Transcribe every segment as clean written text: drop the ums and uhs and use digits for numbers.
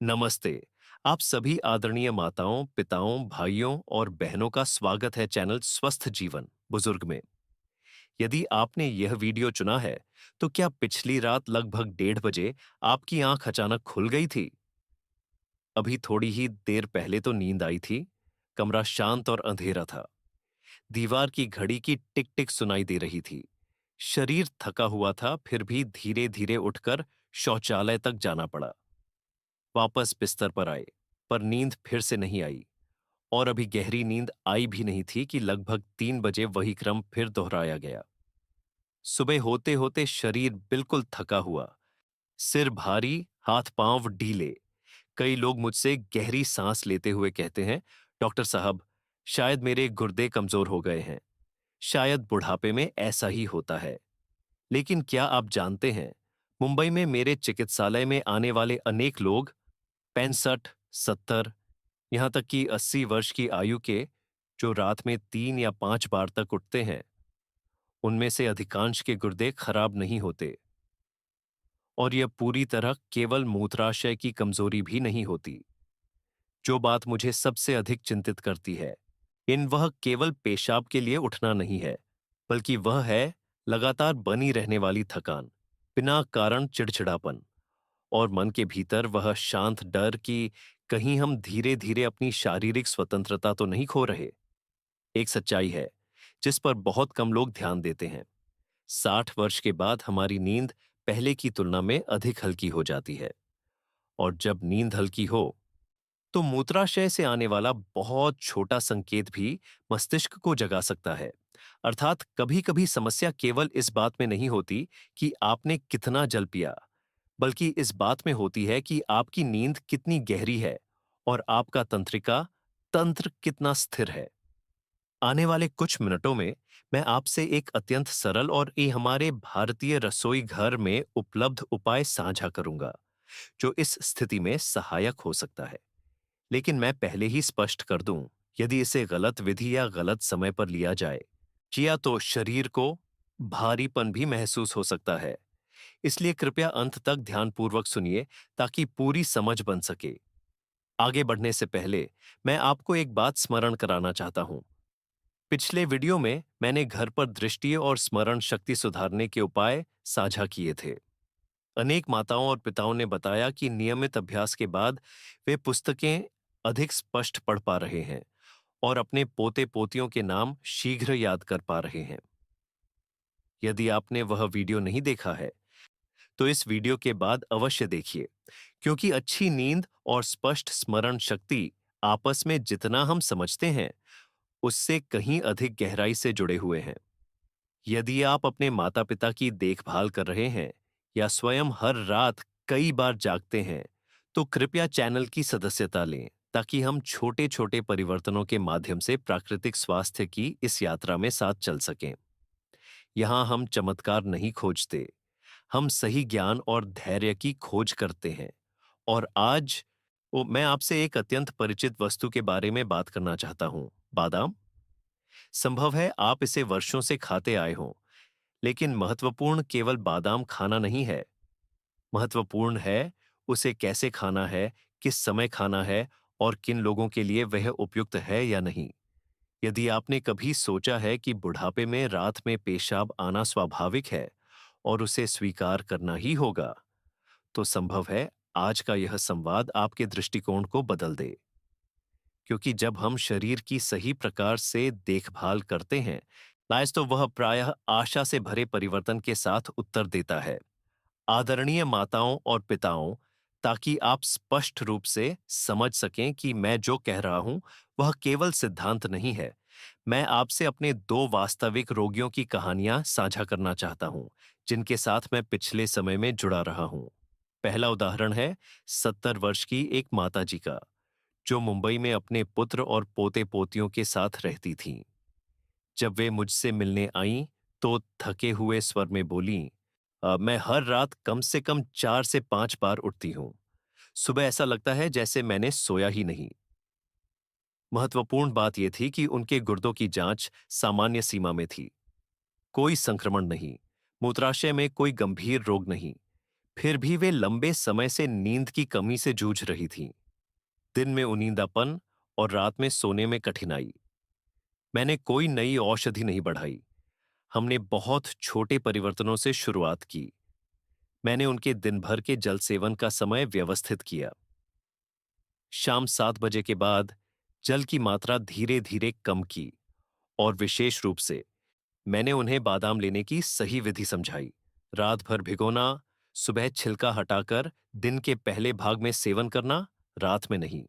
नमस्ते। आप सभी आदरणीय माताओं, पिताओं, भाइयों और बहनों का स्वागत है चैनल स्वस्थ जीवन बुजुर्ग में। यदि आपने यह वीडियो चुना है, तो क्या पिछली रात लगभग 1:30 बजे आपकी आंख अचानक खुल गई थी? अभी थोड़ी ही देर पहले तो नींद आई थी। कमरा शांत और अंधेरा था। दीवार की घड़ी की टिक टिक सुनाई दे रही थी। शरीर थका हुआ था, फिर भी धीरे धीरे उठकर शौचालय तक जाना पड़ा। वापस बिस्तर पर आए, पर नींद फिर से नहीं आई। और अभी गहरी नींद आई भी नहीं थी कि लगभग 3 बजे वही क्रम फिर दोहराया गया। सुबह होते होते शरीर बिल्कुल थका हुआ, सिर भारी, हाथ पांव ढीले। कई लोग मुझसे गहरी सांस लेते हुए कहते हैं, डॉक्टर साहब, शायद मेरे गुर्दे कमजोर हो गए हैं। शायद बुढ़ापे में ऐसा ही होता है। लेकिन क्या आप जानते हैं, मुंबई में मेरे चिकित्सालय में आने वाले अनेक लोग 65, 70, यहां तक कि 80 वर्ष की आयु के, जो रात में 3 या 5 बार तक उठते हैं, उनमें से अधिकांश के गुर्दे खराब नहीं होते। और यह पूरी तरह केवल मूत्राशय की कमजोरी भी नहीं होती। जो बात मुझे सबसे अधिक चिंतित करती है, इन वह केवल पेशाब के लिए उठना नहीं है, बल्कि वह है लगातार बनी रहने वाली थकान, बिना कारण चिड़चिड़ापन, और मन के भीतर वह शांत डर कि कहीं हम धीरे धीरे अपनी शारीरिक स्वतंत्रता तो नहीं खो रहे। एक सच्चाई है जिस पर बहुत कम लोग ध्यान देते हैं। 60 वर्ष के बाद हमारी नींद पहले की तुलना में अधिक हल्की हो जाती है। और जब नींद हल्की हो, तो मूत्राशय से आने वाला बहुत छोटा संकेत भी मस्तिष्क को जगा सकता है। अर्थात कभी कभी समस्या केवल इस बात में नहीं होती कि आपने कितना जल पिया, बल्कि इस बात में होती है कि आपकी नींद कितनी गहरी है और आपका तंत्रिका तंत्र कितना स्थिर है। आने वाले कुछ मिनटों में मैं आपसे एक अत्यंत सरल और ये हमारे भारतीय रसोई घर में उपलब्ध उपाय साझा करूंगा, जो इस स्थिति में सहायक हो सकता है। लेकिन मैं पहले ही स्पष्ट कर दूं, यदि इसे गलत विधि या गलत समय पर लिया जाए, किया तो शरीर को भारीपन भी महसूस हो सकता है। इसलिए कृपया अंत तक ध्यानपूर्वक सुनिए, ताकि पूरी समझ बन सके। आगे बढ़ने से पहले मैं आपको एक बात स्मरण कराना चाहता हूं। पिछले वीडियो में मैंने घर पर दृष्टि और स्मरण शक्ति सुधारने के उपाय साझा किए थे। अनेक माताओं और पिताओं ने बताया कि नियमित अभ्यास के बाद वे पुस्तकें अधिक स्पष्ट पढ़ पा रहे हैं और अपने पोते पोतियों के नाम शीघ्र याद कर पा रहे हैं। यदि आपने वह वीडियो नहीं देखा है, तो इस वीडियो के बाद अवश्य देखिए, क्योंकि अच्छी नींद और स्पष्ट स्मरण शक्ति आपस में जितना हम समझते हैं, उससे कहीं अधिक गहराई से जुड़े हुए हैं। यदि आप अपने माता पिता की देखभाल कर रहे हैं या स्वयं हर रात कई बार जागते हैं, तो कृपया चैनल की सदस्यता लें, ताकि हम छोटे छोटे परिवर्तनों के माध्यम से प्राकृतिक स्वास्थ्य की इस यात्रा में साथ चल सकें। यहाँ हम चमत्कार नहीं खोजते, हम सही ज्ञान और धैर्य की खोज करते हैं। और आज मैं आपसे एक अत्यंत परिचित वस्तु के बारे में बात करना चाहता हूँ, बादाम। संभव है आप इसे वर्षों से खाते आए हों, लेकिन महत्वपूर्ण केवल बादाम खाना नहीं है। महत्वपूर्ण है उसे कैसे खाना है, किस समय खाना है, और किन लोगों के लिए वह उपयुक्त है या नहीं। यदि आपने कभी सोचा है कि बुढ़ापे में रात में पेशाब आना स्वाभाविक है और उसे स्वीकार करना ही होगा, तो संभव है आज का यह संवाद आपके दृष्टिकोण को बदल दे। क्योंकि जब हम शरीर की सही प्रकार से देखभाल करते हैं, लाइस, तो वह प्रायः आशा से भरे परिवर्तन के साथ उत्तर देता है। आदरणीय माताओं और पिताओं, ताकि आप स्पष्ट रूप से समझ सकें कि मैं जो कह रहा हूं वह केवल सिद्धांत नहीं है, मैं आपसे अपने दो वास्तविक रोगियों की कहानियां साझा करना चाहता हूं, जिनके साथ मैं पिछले समय में जुड़ा रहा हूं। पहला उदाहरण है 70 वर्ष की एक माताजी का, जो मुंबई में अपने पुत्र और पोते पोतियों के साथ रहती थीं। जब वे मुझसे मिलने आईं, तो थके हुए स्वर में बोलीं, मैं हर रात कम से कम 4 से 5 बार उठती हूँ। सुबह ऐसा लगता है जैसे मैंने सोया ही नहीं। महत्वपूर्ण बात यह थी कि उनके गुर्दों की जांच सामान्य सीमा में थी। कोई संक्रमण नहीं, मूत्राशय में कोई गंभीर रोग नहीं। फिर भी वे लंबे समय से नींद की कमी से जूझ रही थीं। दिन में उनींदापन और रात में सोने में कठिनाई। मैंने कोई नई औषधि नहीं बढ़ाई। हमने बहुत छोटे परिवर्तनों से शुरुआत की। मैंने उनके दिन भर के जल सेवन का समय व्यवस्थित किया। शाम 7 बजे के बाद जल की मात्रा धीरे धीरे कम की और विशेष रूप से मैंने उन्हें बादाम लेने की सही विधि समझाई। रात भर भिगोना, सुबह छिलका हटाकर दिन के पहले भाग में सेवन करना, रात में नहीं।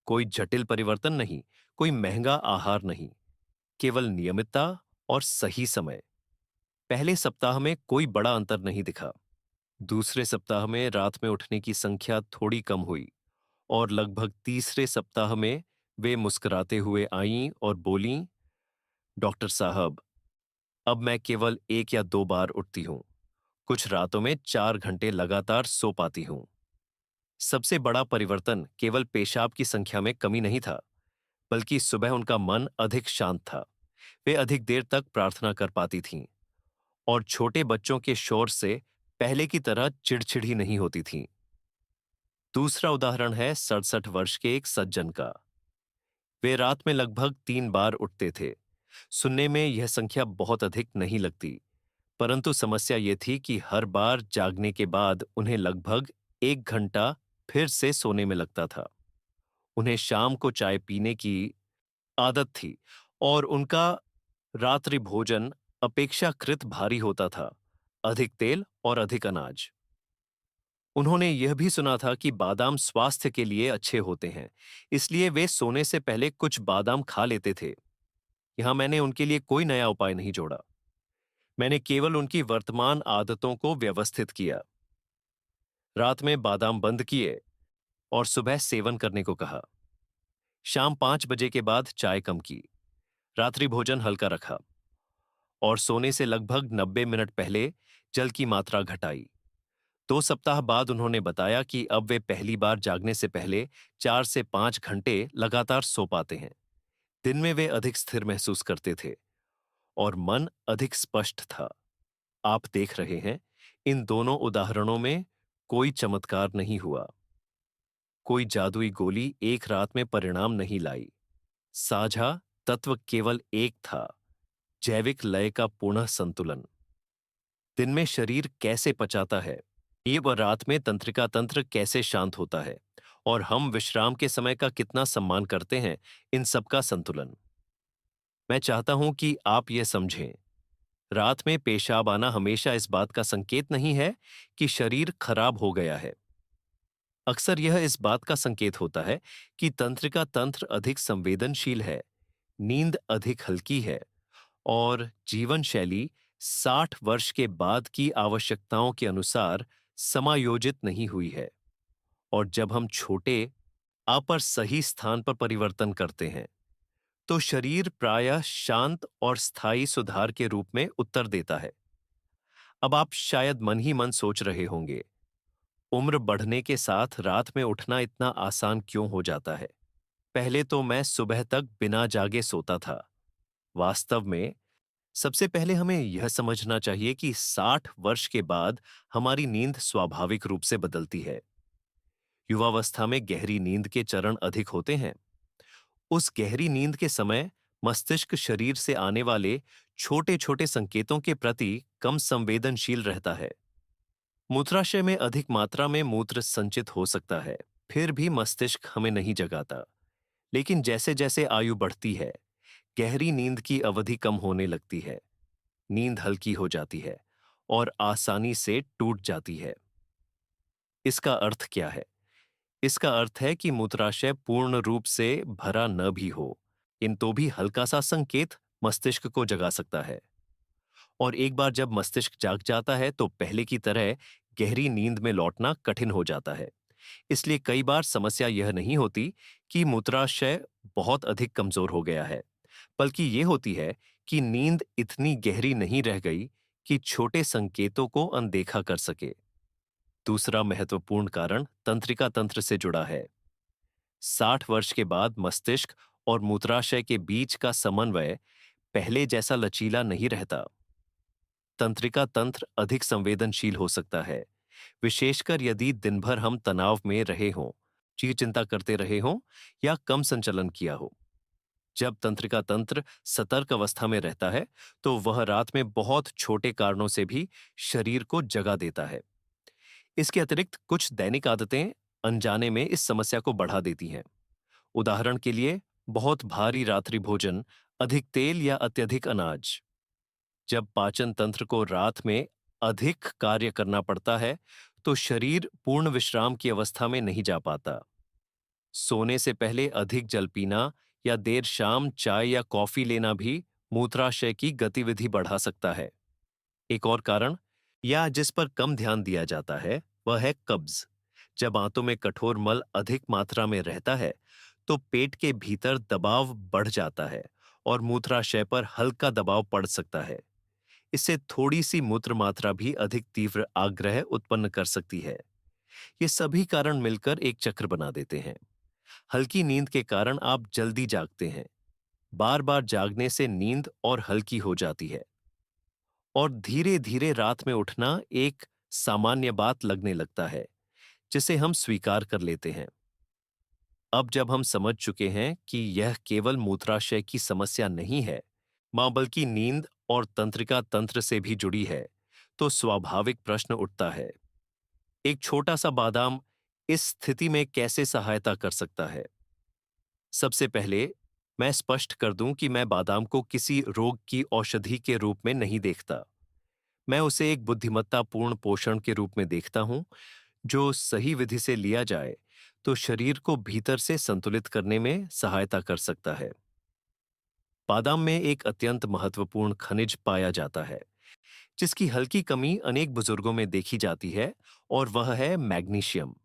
कोई जटिल परिवर्तन नहीं, कोई महंगा आहार नहीं, केवल नियमितता और सही समय। पहले सप्ताह में कोई बड़ा अंतर नहीं दिखा। दूसरे सप्ताह में रात में उठने की संख्या थोड़ी कम हुई और लगभग तीसरे सप्ताह में वे मुस्कुराते हुए आईं और बोलीं, डॉक्टर साहब, अब मैं केवल 1 या 2 बार उठती हूँ। कुछ रातों में 4 घंटे लगातार सो पाती हूँ। सबसे बड़ा परिवर्तन केवल पेशाब की संख्या में कमी नहीं था, बल्कि सुबह उनका मन अधिक शांत था। वे अधिक देर तक प्रार्थना कर पाती थीं और छोटे बच्चों के शोर से पहले की तरह चिड़चिड़ी नहीं होती थीं। दूसरा उदाहरण है 67 वर्ष के एक सज्जन का। वे रात में लगभग 3 बार उठते थे। सुनने में यह संख्या बहुत अधिक नहीं लगती, परंतु समस्या ये थी कि हर बार जागने के बाद उन्हें लगभग 1 घंटा फिर से सोने में लगता था। उन्हें शाम को चाय पीने की आदत थी और उनका रात्रि भोजन अपेक्षाकृत भारी होता था, अधिक तेल और अधिक अनाज। उन्होंने यह भी सुना था कि बादाम स्वास्थ्य के लिए अच्छे होते हैं, इसलिए वे सोने से पहले कुछ बादाम खा लेते थे। यहां मैंने उनके लिए कोई नया उपाय नहीं जोड़ा। मैंने केवल उनकी वर्तमान आदतों को व्यवस्थित किया। रात में बादाम बंद किए और सुबह सेवन करने को कहा। शाम 5 बजे के बाद चाय कम की, रात्रि भोजन हल्का रखा और सोने से लगभग 90 मिनट पहले जल की मात्रा घटाई। 2 सप्ताह बाद उन्होंने बताया कि अब वे पहली बार जागने से पहले 4 से 5 घंटे लगातार सो पाते हैं। दिन में वे अधिक स्थिर महसूस करते थे और मन अधिक स्पष्ट था। आप देख रहे हैं, इन दोनों उदाहरणों में कोई चमत्कार नहीं हुआ। कोई जादुई गोली एक रात में परिणाम नहीं लाई। साझा तत्व केवल एक था, जैविक लय का पुनः संतुलन। दिन में शरीर कैसे पचाता है, ये व रात में तंत्रिका तंत्र कैसे शांत होता है और हम विश्राम के समय का कितना सम्मान करते हैं, इन सब का संतुलन। मैं चाहता हूं कि आप यह समझें, रात में पेशाब आना हमेशा इस बात का संकेत नहीं है कि शरीर खराब हो गया है। अक्सर यह इस बात का संकेत होता है कि तंत्रिका तंत्र अधिक संवेदनशील है, नींद अधिक हल्की है और जीवन शैली 60 वर्ष के बाद की आवश्यकताओं के अनुसार समायोजित नहीं हुई है। और जब हम छोटे पर सही स्थान पर परिवर्तन करते हैं, तो शरीर प्रायः शांत और स्थायी सुधार के रूप में उत्तर देता है। अब आप शायद मन ही मन सोच रहे होंगे, उम्र बढ़ने के साथ रात में उठना इतना आसान क्यों हो जाता है? पहले तो मैं सुबह तक बिना जागे सोता था। वास्तव में सबसे पहले हमें यह समझना चाहिए कि 60 वर्ष के बाद हमारी नींद स्वाभाविक रूप से बदलती है। युवावस्था में गहरी नींद के चरण अधिक होते हैं। उस गहरी नींद के समय मस्तिष्क शरीर से आने वाले छोटे-छोटे संकेतों के प्रति कम संवेदनशील रहता है। मूत्राशय में अधिक मात्रा में मूत्र संचित हो सकता है, फिर भी मस्तिष्क हमें नहीं जगाता। लेकिन जैसे-जैसे आयु बढ़ती है, गहरी नींद की अवधि कम होने लगती है, नींद हल्की हो जाती है और आसानी से टूट जाती है। इसका अर्थ क्या है? इसका अर्थ है कि मूत्राशय पूर्ण रूप से भरा न भी हो, किंतु भी हल्का सा संकेत मस्तिष्क को जगा सकता है। और एक बार जब मस्तिष्क जाग जाता है तो पहले की तरह गहरी नींद में लौटना कठिन हो जाता है। इसलिए कई बार समस्या यह नहीं होती कि मूत्राशय बहुत अधिक कमजोर हो गया है, बल्कि ये होती है कि नींद इतनी गहरी नहीं रह गई कि छोटे संकेतों को अनदेखा कर सके। दूसरा महत्वपूर्ण कारण तंत्रिका तंत्र से जुड़ा है। 60 वर्ष के बाद मस्तिष्क और मूत्राशय के बीच का समन्वय पहले जैसा लचीला नहीं रहता। तंत्रिका तंत्र अधिक संवेदनशील हो सकता है, विशेषकर यदि दिन भर हम तनाव में रहे हों, चिंता करते रहे हों या कम संचलन किया हो। जब तंत्रिका तंत्र सतर्क अवस्था में रहता है, तो वह रात में बहुत छोटे कारणों से भी शरीर को जगा देता है। इसके अतिरिक्त कुछ दैनिक आदतें अनजाने में इस समस्या को बढ़ा देती हैं। उदाहरण के लिए, बहुत भारी रात्रि भोजन, अधिक तेल या अत्यधिक अनाज। जब पाचन तंत्र को रात में अधिक कार्य करना पड़ता है, तो शरीर पूर्ण विश्राम की अवस्था में नहीं जा पाता। सोने से पहले अधिक जल पीना या देर शाम चाय या कॉफी लेना भी मूत्राशय की गतिविधि बढ़ा सकता है। एक और कारण, या जिस पर कम ध्यान दिया जाता है, वह है कब्ज। जब आंतों में कठोर मल अधिक मात्रा में रहता है, तो पेट के भीतर दबाव बढ़ जाता है और मूत्राशय पर हल्का दबाव पड़ सकता है। इससे थोड़ी सी मूत्र मात्रा भी अधिक तीव्र आग्रह उत्पन्न कर सकती है। ये सभी कारण मिलकर एक चक्र बना देते हैं। हल्की नींद के कारण आप जल्दी जागते हैं। बार बार जागने से नींद और हल्की हो जाती है और धीरे धीरे रात में उठना एक सामान्य बात लगने लगता है, जिसे हम स्वीकार कर लेते हैं। अब जब हम समझ चुके हैं कि यह केवल मूत्राशय की समस्या नहीं है, मां बल्कि नींद और तंत्रिका तंत्र से भी जुड़ी है, तो स्वाभाविक प्रश्न उठता है, एक छोटा सा बादाम इस स्थिति में कैसे सहायता कर सकता है? सबसे पहले मैं स्पष्ट कर दूं कि मैं बादाम को किसी रोग की औषधि के रूप में नहीं देखता। मैं उसे एक बुद्धिमत्तापूर्ण पोषण के रूप में देखता हूं, जो सही विधि से लिया जाए तो शरीर को भीतर से संतुलित करने में सहायता कर सकता है। बादाम में एक अत्यंत महत्वपूर्ण खनिज पाया जाता है, जिसकी हल्की कमी अनेक बुजुर्गों में देखी जाती है, और वह है मैग्नीशियम।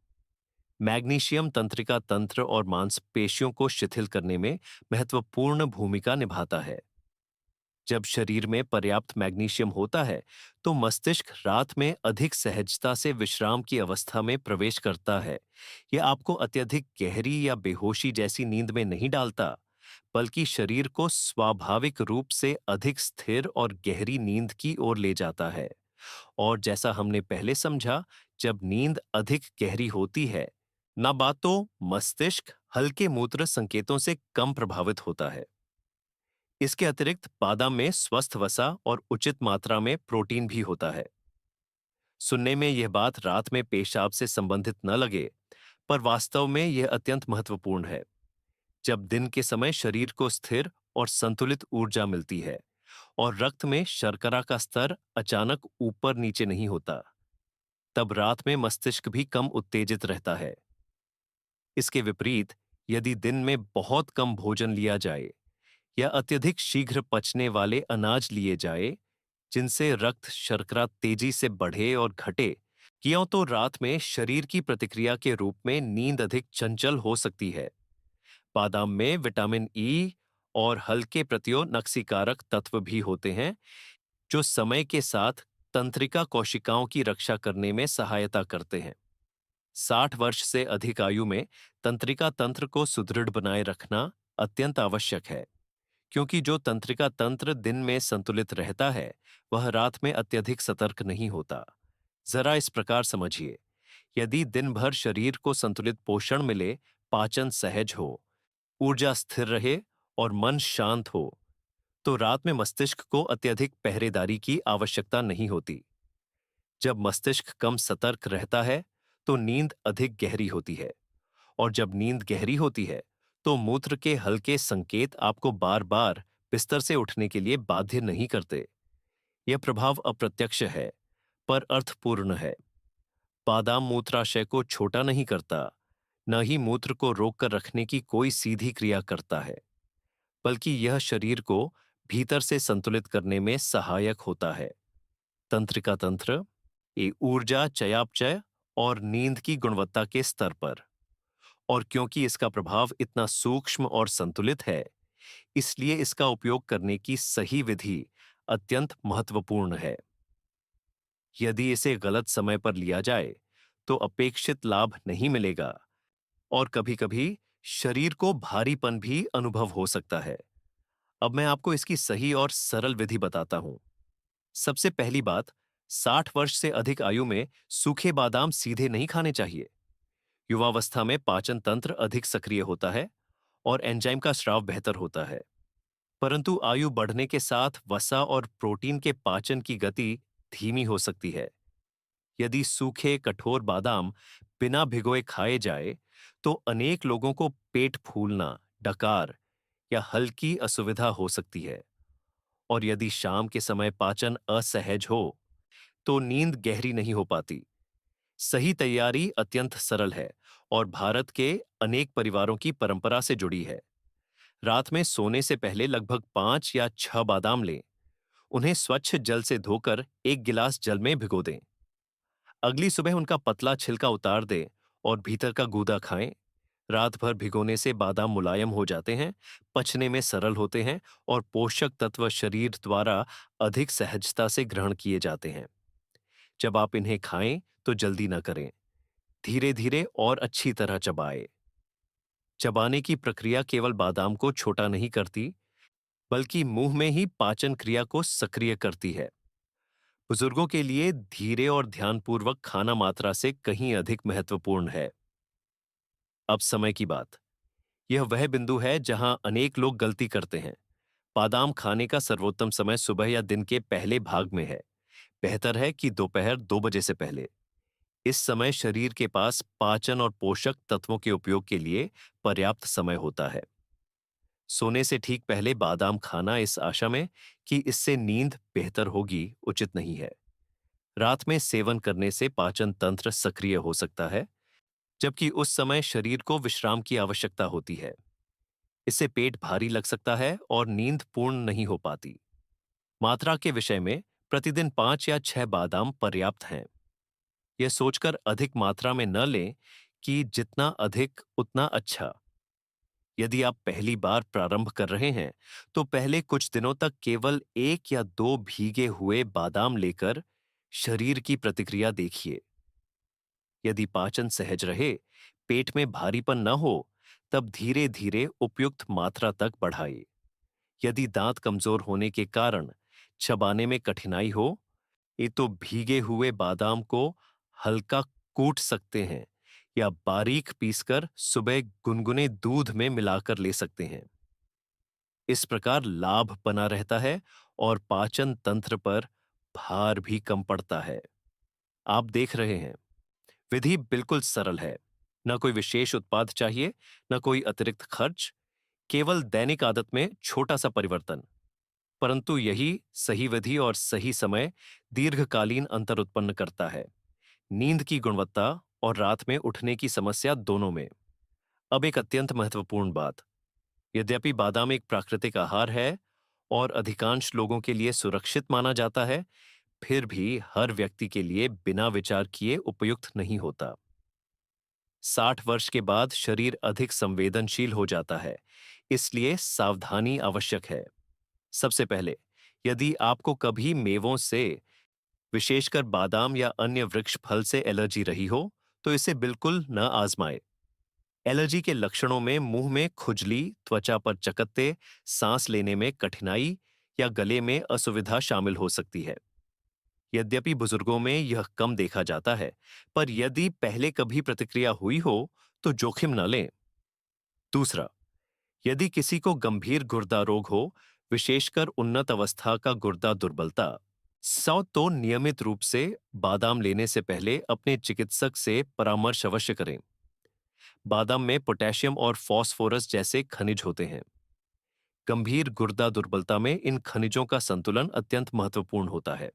मैग्नीशियम तंत्रिका तंत्र और मांसपेशियों को शिथिल करने में महत्वपूर्ण भूमिका निभाता है। जब शरीर में पर्याप्त मैग्नीशियम होता है, तो मस्तिष्क रात में अधिक सहजता से विश्राम की अवस्था में प्रवेश करता है। यह आपको अत्यधिक गहरी या बेहोशी जैसी नींद में नहीं डालता, बल्कि शरीर को स्वाभाविक रूप से अधिक स्थिर और गहरी नींद की ओर ले जाता है। और जैसा हमने पहले समझा, जब नींद अधिक गहरी होती है, ना बातों मस्तिष्क हल्के मूत्र संकेतों से कम प्रभावित होता है। इसके अतिरिक्त बादाम में स्वस्थ वसा और उचित मात्रा में प्रोटीन भी होता है। सुनने में यह बात रात में पेशाब से संबंधित न लगे, पर वास्तव में यह अत्यंत महत्वपूर्ण है। जब दिन के समय शरीर को स्थिर और संतुलित ऊर्जा मिलती है और रक्त में शर्करा का स्तर अचानक ऊपर नीचे नहीं होता, तब रात में मस्तिष्क भी कम उत्तेजित रहता है। इसके विपरीत, यदि दिन में बहुत कम भोजन लिया जाए या अत्यधिक शीघ्र पचने वाले अनाज लिए जाए, जिनसे रक्त शर्करा तेजी से बढ़े और घटे, कियों तो रात में शरीर की प्रतिक्रिया के रूप में नींद अधिक चंचल हो सकती है। बादाम में विटामिन ई और हल्के प्रतियोनक्सीकारक तत्व भी होते हैं, जो समय के साथ तंत्रिका कोशिकाओं की रक्षा करने में सहायता करते हैं। 60 वर्ष से अधिक आयु में तंत्रिका तंत्र को सुदृढ़ बनाए रखना अत्यंत आवश्यक है, क्योंकि जो तंत्रिका तंत्र दिन में संतुलित रहता है, वह रात में अत्यधिक सतर्क नहीं होता। जरा इस प्रकार समझिए, यदि दिन भर शरीर को संतुलित पोषण मिले, पाचन सहज हो, ऊर्जा स्थिर रहे और मन शांत हो, तो रात में मस्तिष्क को अत्यधिक पहरेदारी की आवश्यकता नहीं होती। जब मस्तिष्क कम सतर्क रहता है, तो नींद अधिक गहरी होती है, और जब नींद गहरी होती है, तो मूत्र के हल्के संकेत आपको बार बार बिस्तर से उठने के लिए बाध्य नहीं करते। यह प्रभाव अप्रत्यक्ष है, पर अर्थपूर्ण है। बादाम मूत्राशय को छोटा नहीं करता, न ही मूत्र को रोककर रखने की कोई सीधी क्रिया करता है, बल्कि यह शरीर को भीतर से संतुलित करने में सहायक होता है। तंत्रिका तंत्र, ये ऊर्जा चयापचय और नींद की गुणवत्ता के स्तर पर। और क्योंकि इसका प्रभाव इतना सूक्ष्म और संतुलित है, इसलिए इसका उपयोग करने की सही विधि अत्यंत महत्वपूर्ण है। यदि इसे गलत समय पर लिया जाए, तो अपेक्षित लाभ नहीं मिलेगा और कभी-कभी शरीर को भारीपन भी अनुभव हो सकता है। अब मैं आपको इसकी सही और सरल विधि बताता हूं। सबसे पहली बात, 60 वर्ष से अधिक आयु में सूखे बादाम सीधे नहीं खाने चाहिए। युवावस्था में पाचन तंत्र अधिक सक्रिय होता है और एंजाइम का स्राव बेहतर होता है। परंतु आयु बढ़ने के साथ वसा और प्रोटीन के पाचन की गति धीमी हो सकती है। यदि सूखे कठोर बादाम बिना भिगोए खाए जाए, तो अनेक लोगों को पेट फूलना, डकार या हल्की असुविधा हो सकती है। और यदि शाम के समय पाचन असहज हो, तो नींद गहरी नहीं हो पाती। सही तैयारी अत्यंत सरल है और भारत के अनेक परिवारों की परंपरा से जुड़ी है। रात में सोने से पहले लगभग 5 या 6 बादाम लें। उन्हें स्वच्छ जल से धोकर एक गिलास जल में भिगो दें। अगली सुबह उनका पतला छिलका उतार दें और भीतर का गूदा खाएं। रात भर भिगोने से बादाम मुलायम हो जाते हैं, पचने में सरल होते हैं और पोषक तत्व शरीर द्वारा अधिक सहजता से ग्रहण किए जाते हैं। जब आप इन्हें खाएं तो जल्दी न करें, धीरे धीरे और अच्छी तरह चबाएं। चबाने की प्रक्रिया केवल बादाम को छोटा नहीं करती, बल्कि मुंह में ही पाचन क्रिया को सक्रिय करती है। बुजुर्गों के लिए धीरे और ध्यानपूर्वक खाना मात्रा से कहीं अधिक महत्वपूर्ण है। अब समय की बात। यह वह बिंदु है जहां अनेक लोग गलती करते हैं। बादाम खाने का सर्वोत्तम समय सुबह या दिन के पहले भाग में है। बेहतर है कि दोपहर 2 बजे से पहले। इस समय शरीर के पास पाचन और पोषक तत्वों के उपयोग के लिए पर्याप्त समय होता है। सोने से ठीक पहले बादाम खाना इस आशा में कि इससे नींद बेहतर होगी, उचित नहीं है। रात में सेवन करने से पाचन तंत्र सक्रिय हो सकता है, जबकि उस समय शरीर को विश्राम की आवश्यकता होती है। इससे पेट भारी लग सकता है और नींद पूर्ण नहीं हो पाती। मात्रा के विषय में प्रतिदिन 5 या 6 बादाम पर्याप्त हैं। यह सोचकर अधिक मात्रा में न लें कि जितना अधिक उतना अच्छा। यदि आप पहली बार प्रारंभ कर रहे हैं, तो पहले कुछ दिनों तक केवल 1 या 2 भीगे हुए बादाम लेकर शरीर की प्रतिक्रिया देखिए। यदि पाचन सहज रहे, पेट में भारीपन न हो, तब धीरे धीरे उपयुक्त मात्रा तक बढ़ाइए। यदि दांत कमजोर होने के कारण चबाने में कठिनाई हो, ये तो भीगे हुए बादाम को हल्का कूट सकते हैं या बारीक पीसकर सुबह गुनगुने दूध में मिलाकर ले सकते हैं। इस प्रकार लाभ बना रहता है और पाचन तंत्र पर भार भी कम पड़ता है। आप देख रहे हैं, विधि बिल्कुल सरल है। न कोई विशेष उत्पाद चाहिए, न कोई अतिरिक्त खर्च, केवल दैनिक आदत में छोटा सा परिवर्तन। परंतु यही सही विधि और सही समय दीर्घकालीन अंतर उत्पन्न करता है, नींद की गुणवत्ता और रात में उठने की समस्या दोनों में। अब एक अत्यंत महत्वपूर्ण बात। यद्यपि बादाम एक प्राकृतिक आहार है और अधिकांश लोगों के लिए सुरक्षित माना जाता है, फिर भी हर व्यक्ति के लिए बिना विचार किए उपयुक्त नहीं होता। 60 वर्ष के बाद शरीर अधिक संवेदनशील हो जाता है, इसलिए सावधानी आवश्यक है। सबसे पहले, यदि आपको कभी मेवों से, विशेषकर बादाम या अन्य वृक्ष फल से एलर्जी रही हो, तो इसे बिल्कुल न आजमाएं। एलर्जी के लक्षणों में मुंह में खुजली, त्वचा पर चकत्ते, सांस लेने में कठिनाई या गले में असुविधा शामिल हो सकती है। यद्यपि बुजुर्गों में यह कम देखा जाता है, पर यदि पहले कभी प्रतिक्रिया हुई हो, तो जोखिम न लें। दूसरा, यदि किसी को गंभीर गुर्दा रोग हो, विशेषकर उन्नत अवस्था का गुर्दा दुर्बलता, तो नियमित रूप से बादाम लेने से पहले अपने चिकित्सक से परामर्श अवश्य करें। बादाम में पोटेशियम और फास्फोरस जैसे खनिज होते हैं। गंभीर गुर्दा दुर्बलता में इन खनिजों का संतुलन अत्यंत महत्वपूर्ण होता है।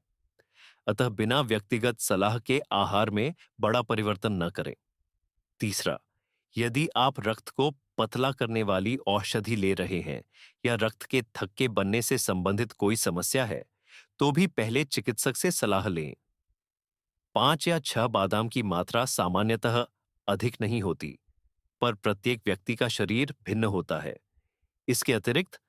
अतः बिना व्यक्तिगत सलाह के आहार में बड़ा परिवर्तन न करें। तीसरा, यदि आप रक्त को पतला करने वाली औषधि ले रहे हैं या रक्त के थक्के बनने से संबंधित कोई समस्या है, तो भी पहले चिकित्सक से सलाह लें। 5 या 6 बादाम की मात्रा सामान्यतः अधिक नहीं होती, पर प्रत्येक व्यक्ति का शरीर भिन्न होता है। इसके अतिरिक्त,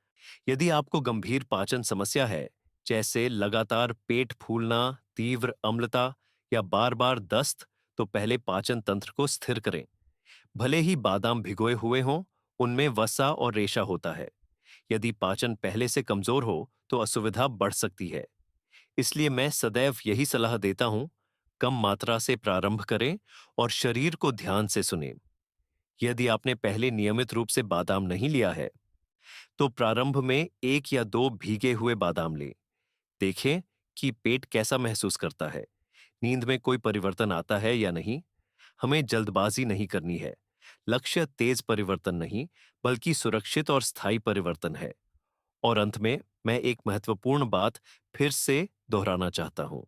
यदि आपको गंभीर पाचन समस्या है, जैसे लगातार पेट फूलना, तीव्र अम्लता या बार बार दस्त, तो पहले पाचन तंत्र को स्थिर करें। भले ही बादाम भिगोए हुए हों, उनमें वसा और रेशा होता है। यदि पाचन पहले से कमजोर हो, तो असुविधा बढ़ सकती है। इसलिए मैं सदैव यही सलाह देता हूं, कम मात्रा से प्रारंभ करें और शरीर को ध्यान से सुनें। यदि आपने पहले नियमित रूप से बादाम नहीं लिया है, तो प्रारंभ में 1 या 2 भीगे हुए बादाम लें। देखें कि पेट कैसा महसूस करता है, नींद में कोई परिवर्तन आता है या नहीं। हमें जल्दबाजी नहीं करनी है। लक्ष्य तेज परिवर्तन नहीं, बल्कि सुरक्षित और स्थायी परिवर्तन है। और अंत में मैं एक महत्वपूर्ण बात फिर से दोहराना चाहता हूं।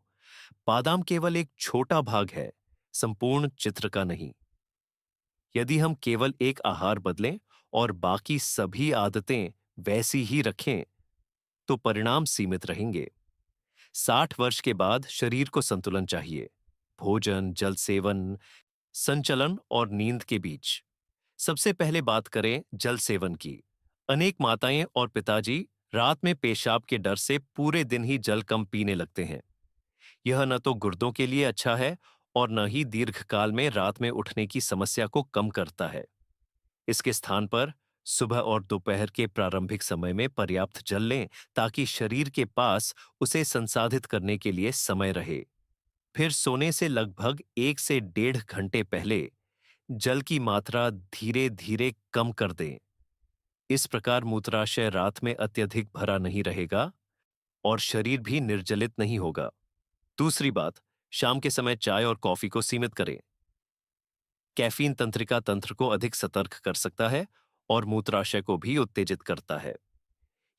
बादाम केवल एक छोटा भाग है, संपूर्ण चित्र का नहीं। यदि हम केवल एक आहार बदलें और बाकी सभी आदतें वैसी ही रखें, तो परिणाम सीमित रहेंगे। 60 वर्ष के बाद शरीर को संतुलन चाहिए। भोजन, जल सेवन, संचलन और नींद के बीच। सबसे पहले बात करें जल सेवन की। अनेक माताएं और पिताजी रात में पेशाब के डर से पूरे दिन ही जल कम पीने लगते हैं। यह न तो गुर्दों के लिए अच्छा है और न ही दीर्घकाल में रात में उठने की समस्या को कम करता है। इसके स्थान पर सुबह और दोपहर के प्रारंभिक समय में पर्याप्त जल लें, ताकि शरीर के पास उसे संसाधित करने के लिए समय रहे। फिर सोने से लगभग 1 से 1.5 घंटे पहले जल की मात्रा धीरे धीरे कम कर दें। इस प्रकार मूत्राशय रात में अत्यधिक भरा नहीं रहेगा और शरीर भी निर्जलित नहीं होगा। दूसरी बात, शाम के समय चाय और कॉफी को सीमित करें। कैफीन तंत्रिका तंत्र को अधिक सतर्क कर सकता है और मूत्राशय को भी उत्तेजित करता है।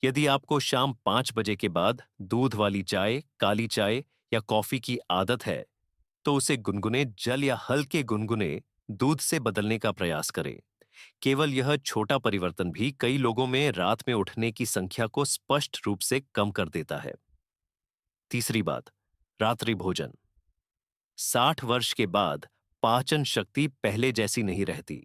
यदि आपको शाम 5 बजे के बाद दूध वाली चाय, काली चाय या कॉफी की आदत है, तो उसे गुनगुने जल या हल्के गुनगुने दूध से बदलने का प्रयास करें। केवल यह छोटा परिवर्तन भी कई लोगों में रात में उठने की संख्या को स्पष्ट रूप से कम कर देता है। तीसरी बात, रात्रि भोजन। 60 वर्ष के बाद पाचन शक्ति पहले जैसी नहीं रहती।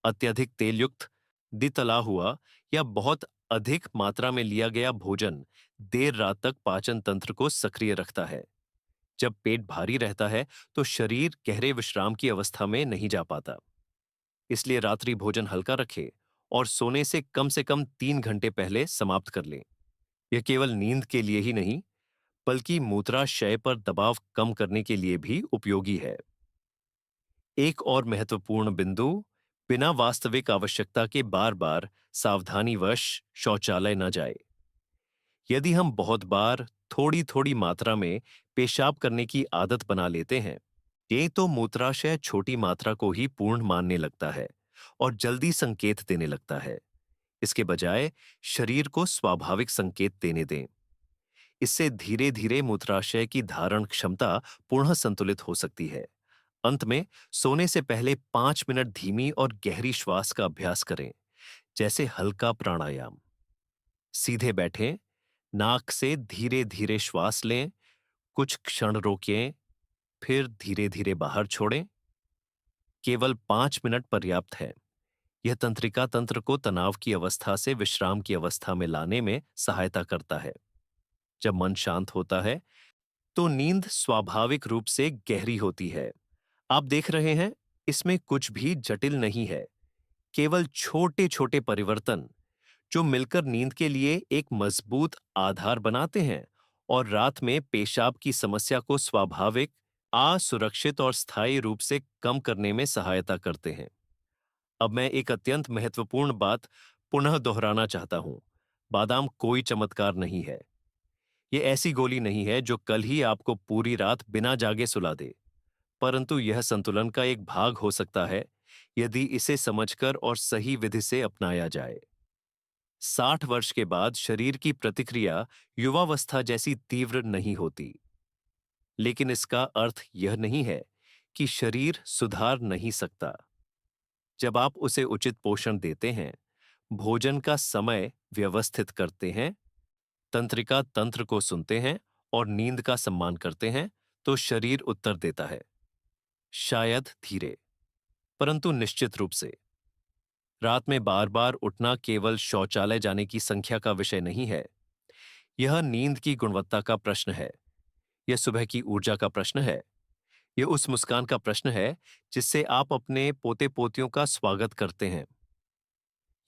अत्यधिक तेलयुक्त, दितला हुआ या बहुत अधिक मात्रा में लिया गया भोजन देर रात तक पाचन तंत्र को सक्रिय रखता है। जब पेट भारी रहता है, तो शरीर गहरे विश्राम की अवस्था में नहीं जा पाता। इसलिए रात्रि भोजन हल्का रखें और सोने से कम 3 घंटे पहले समाप्त कर लें। यह केवल नींद के लिए ही नहीं, बल्कि मूत्राशय पर दबाव कम करने के लिए भी उपयोगी है। एक और महत्वपूर्ण बिंदु, बिना वास्तविक आवश्यकता के बार बार सावधानीवश शौचालय न जाए। यदि हम बहुत बार थोड़ी थोड़ी मात्रा में पेशाब करने की आदत बना लेते हैं, ये तो मूत्राशय छोटी मात्रा को ही पूर्ण मानने लगता है और जल्दी संकेत देने लगता है। इसके बजाय शरीर को स्वाभाविक संकेत देने दें। इससे धीरे धीरे मूत्राशय की धारण क्षमता पुनः संतुलित हो सकती है। अंत में सोने से पहले 5 मिनट धीमी और गहरी श्वास का अभ्यास करें, जैसे हल्का प्राणायाम। सीधे बैठें, नाक से धीरे धीरे श्वास लें, कुछ क्षण रोकें, फिर धीरे धीरे बाहर छोड़ें। केवल 5 मिनट पर्याप्त है। यह तंत्रिका तंत्र को तनाव की अवस्था से विश्राम की अवस्था में लाने में सहायता करता है। जब मन शांत होता है, तो नींद स्वाभाविक रूप से गहरी होती है। आप देख रहे हैं, इसमें कुछ भी जटिल नहीं है। केवल छोटे छोटे परिवर्तन, जो मिलकर नींद के लिए एक मजबूत आधार बनाते हैं और रात में पेशाब की समस्या को स्वाभाविक, असुरक्षित और स्थायी रूप से कम करने में सहायता करते हैं। अब मैं एक अत्यंत महत्वपूर्ण बात पुनः दोहराना चाहता हूं। बादाम कोई चमत्कार नहीं है। ये ऐसी गोली नहीं है जो कल ही आपको पूरी रात बिना जागे सुला दे, परंतु यह संतुलन का एक भाग हो सकता है, यदि इसे समझकर और सही विधि से अपनाया जाए। 60 वर्ष के बाद शरीर की प्रतिक्रिया युवावस्था जैसी तीव्र नहीं होती, लेकिन इसका अर्थ यह नहीं है कि शरीर सुधार नहीं सकता। जब आप उसे उचित पोषण देते हैं, भोजन का समय व्यवस्थित करते हैं, तंत्रिका तंत्र को सुनते हैं और नींद का सम्मान करते हैं, तो शरीर उत्तर देता है। शायद धीरे, परंतु निश्चित रूप से। रात में बार बार उठना केवल शौचालय जाने की संख्या का विषय नहीं है। यह नींद की गुणवत्ता का प्रश्न है। यह सुबह की ऊर्जा का प्रश्न है। यह उस मुस्कान का प्रश्न है जिससे आप अपने पोते पोतियों का स्वागत करते हैं।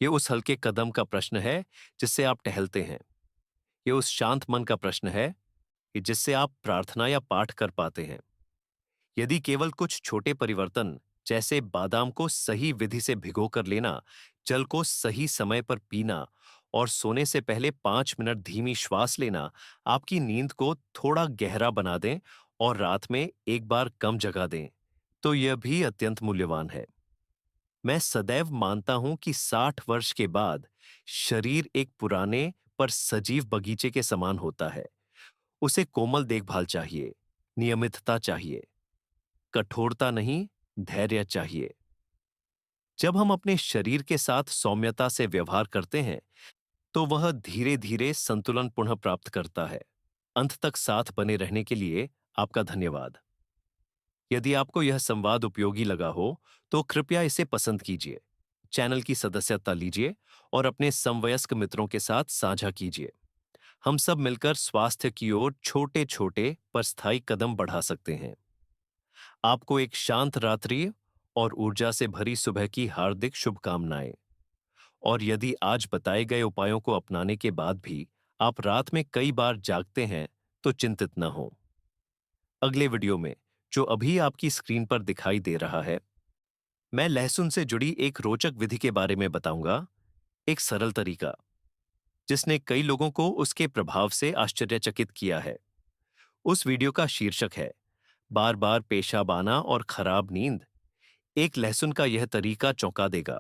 यह उस हल्के कदम का प्रश्न है जिससे आप टहलते हैं। यह उस शांत मन का प्रश्न है कि जिससे आप प्रार्थना या पाठ कर पाते हैं। यदि केवल कुछ छोटे परिवर्तन, जैसे बादाम को सही विधि से भिगोकर लेना, जल को सही समय पर पीना और सोने से पहले 5 मिनट धीमी श्वास लेना, आपकी नींद को थोड़ा गहरा बना दें और रात में एक बार कम जगा दें, तो यह भी अत्यंत मूल्यवान है। मैं सदैव मानता हूं कि 60 वर्ष के बाद शरीर एक पुराने पर सजीव बगीचे के समान होता है। उसे कोमल देखभाल चाहिए, नियमितता चाहिए, कठोरता नहीं, धैर्य चाहिए। जब हम अपने शरीर के साथ सौम्यता से व्यवहार करते हैं, तो वह धीरे धीरे संतुलन पुनः प्राप्त करता है। अंत तक साथ बने रहने के लिए आपका धन्यवाद। यदि आपको यह संवाद उपयोगी लगा हो, तो कृपया इसे पसंद कीजिए, चैनल की सदस्यता लीजिए और अपने समवयस्क मित्रों के साथ साझा कीजिए। हम सब मिलकर स्वास्थ्य की ओर छोटे छोटे पर स्थायी कदम बढ़ा सकते हैं। आपको एक शांत रात्रि और ऊर्जा से भरी सुबह की हार्दिक शुभकामनाएं। और यदि आज बताए गए उपायों को अपनाने के बाद भी आप रात में कई बार जागते हैं, तो चिंतित न हो। अगले वीडियो में, जो अभी आपकी स्क्रीन पर दिखाई दे रहा है, मैं लहसुन से जुड़ी एक रोचक विधि के बारे में बताऊंगा। एक सरल तरीका जिसने कई लोगों को उसके प्रभाव से आश्चर्यचकित किया है। उस वीडियो का शीर्षक है, बार बार पेशाब आना और खराब नींद, एक लहसुन का यह तरीका चौंका देगा।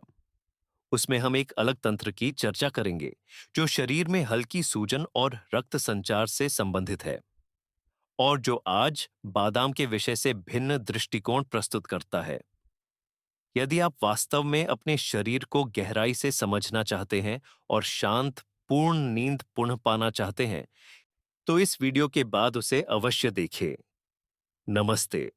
उसमें हम एक अलग तंत्र की चर्चा करेंगे, जो शरीर में हल्की सूजन और रक्त संचार से संबंधित है, और जो आज बादाम के विषय से भिन्न दृष्टिकोण प्रस्तुत करता है। यदि आप वास्तव में अपने शरीर को गहराई से समझना चाहते हैं और शांत, पूर्ण नींद पुनः पाना चाहते हैं, तो इस वीडियो के बाद उसे अवश्य देखें। नमस्ते।